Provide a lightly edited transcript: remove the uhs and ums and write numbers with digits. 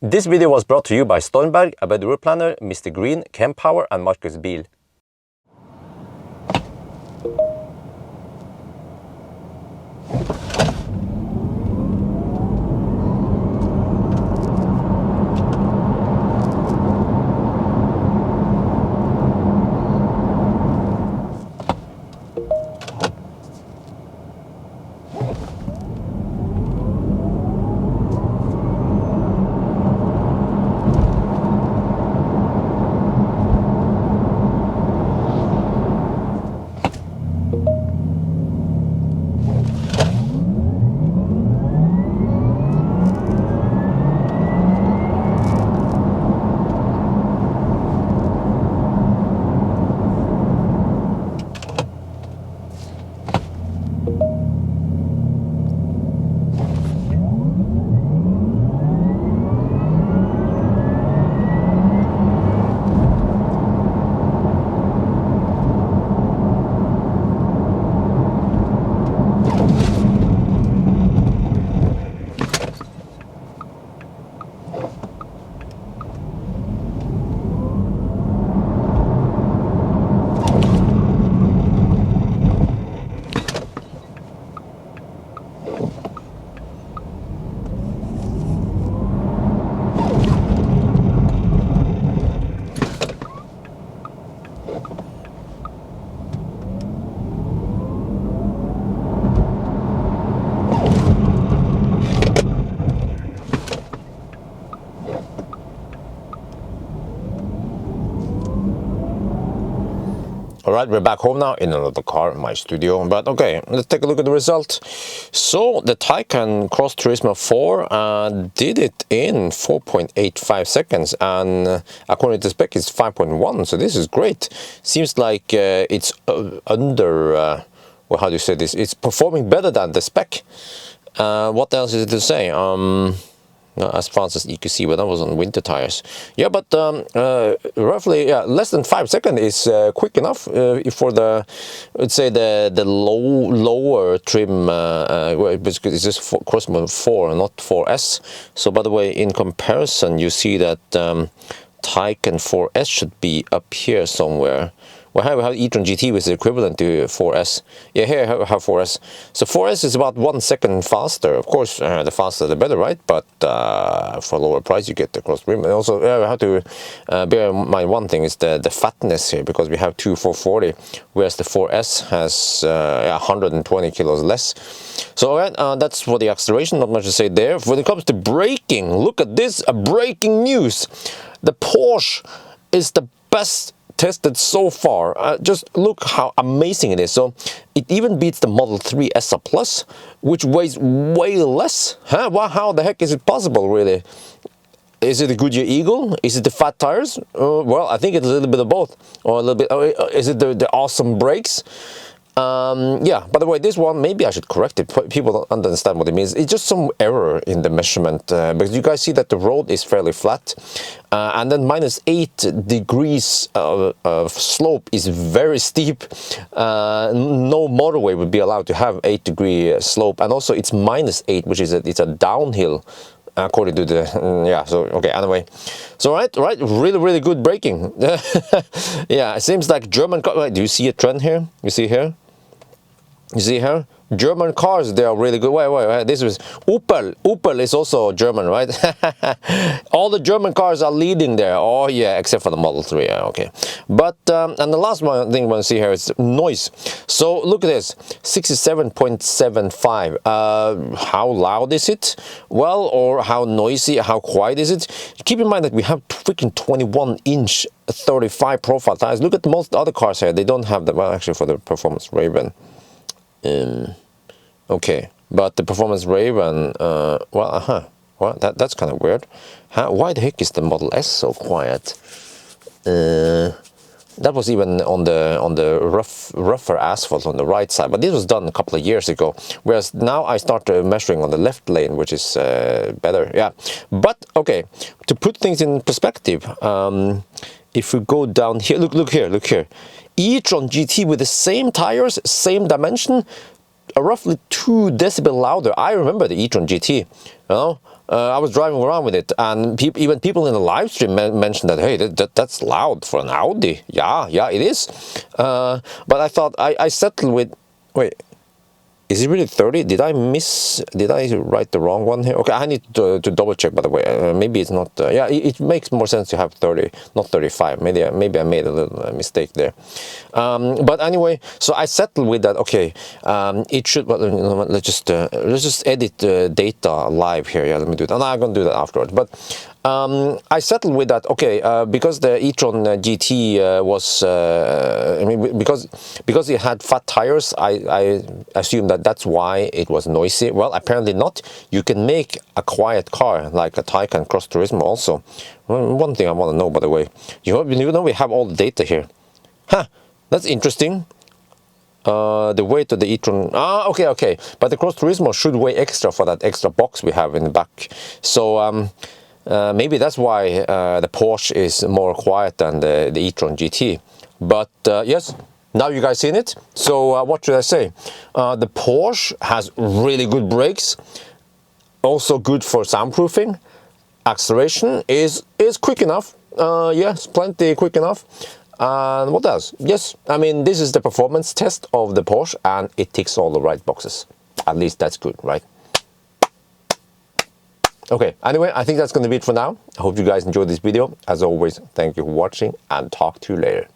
This video was brought to you by Stormberg, a better route planner, MisterGreen, Kempower and Marcus Bil. Alright, we're back home now in another car in my studio, but okay, let's take a look at the result. So the Taycan Cross Turismo 4 did it in 4.85 seconds, and according to the spec it's 5.1, so this is great. Seems like it's under, well, how do you say this? It's performing better than the spec. What else is it to say? As fast as you can see, but that was on winter tires. Yeah, but roughly, yeah, less than 5 seconds is quick enough for the, let's say the lower trim. Basically, it's just Crossmo 4, not 4S. So, by the way, in comparison, you see that Taycan 4S should be up here somewhere. Well, we have e-tron GT, which is equivalent to 4S. Yeah, here I have 4S. So 4S is about 1 second faster. Of course, the faster the better, right? But for a lower price, you get the cross trim. And also, we have to bear in mind one thing is the fatness here, because we have two 440, whereas the 4S has 120 kilos less. So that's for the acceleration. Not much to say there. When it comes to braking, look at this, breaking news. The Porsche is the best tested so far. Just look how amazing it is. So it even beats the Model 3 S Plus, which weighs way less. Well, how the heck is it possible, really? Is it the Goodyear Eagle? Is it the fat tires? Well, I think it's a little bit of both, or a little bit. Is it the awesome brakes? Yeah, by the way, this one, maybe I should correct it. People don't understand what it means. It's just some error in the measurement, because you guys see that the road is fairly flat, and then -8 degrees of slope is very steep. No motorway would be allowed to have 8-degree slope, and also it's -8, which is it's a downhill. According to the yeah, so okay, anyway, so right, really good braking. Yeah, it seems like German car. Wait, do you see a trend here? You see here? You see here? German cars, they are really good. Wait, this was Opel is also German, right? All the German cars are leading there. Oh yeah, except for the Model 3. Yeah, okay. But and the last one thing I want to see here is noise. So look at this, 67.75. How loud is it? Well, or how noisy, how quiet is it? Keep in mind that we have freaking 21-inch 35 profile tires. Look at most other cars here. They don't have that. Well, actually, for the Performance Raven. Okay, but the Performance Raven, well, well, that's kind of weird. Why the heck is the Model S so quiet? That was even on the rougher asphalt on the right side, but this was done a couple of years ago. Whereas now I start measuring on the left lane, which is better. Yeah, but okay, to put things in perspective, if we go down here, look here. e-tron GT with the same tires, same dimension, roughly 2 decibel louder. I remember the e-tron GT, you know, I was driving around with it, and even people in the live stream mentioned that, hey, that's loud for an Audi. Yeah, it is. But I thought I settled with, wait, is it really 30? Did I write the wrong one here? Okay, I need to double check, by the way. Maybe it's not, yeah, it makes more sense to have 30, not 35. Maybe I made a little mistake there. But anyway, so I settled with that. Okay, it should, well, let's just edit data live here. Yeah, let me do that. And I'm gonna do that afterwards. But I settled with that. Okay, because the e-tron GT was, I mean, because it had fat tires, I assumed that's why it was noisy. Well, apparently not. You can make a quiet car like a Taycan Cross Turismo also. One thing I want to know, by the way, you know we have all the data here. Huh, that's interesting. The weight of the e-tron, okay, but the Cross Turismo should weigh extra for that extra box we have in the back. So maybe that's why the Porsche is more quiet than the e-tron GT. But yes, now you guys seen it. So what should I say? The Porsche has really good brakes, also good for soundproofing. Acceleration is quick enough. Yes, plenty quick enough. And what else? Yes, I mean, this is the performance test of the Porsche, and it ticks all the right boxes. At least that's good, right? Okay, anyway, I think that's going to be it for now. I hope you guys enjoyed this video. As always, thank you for watching, and talk to you later.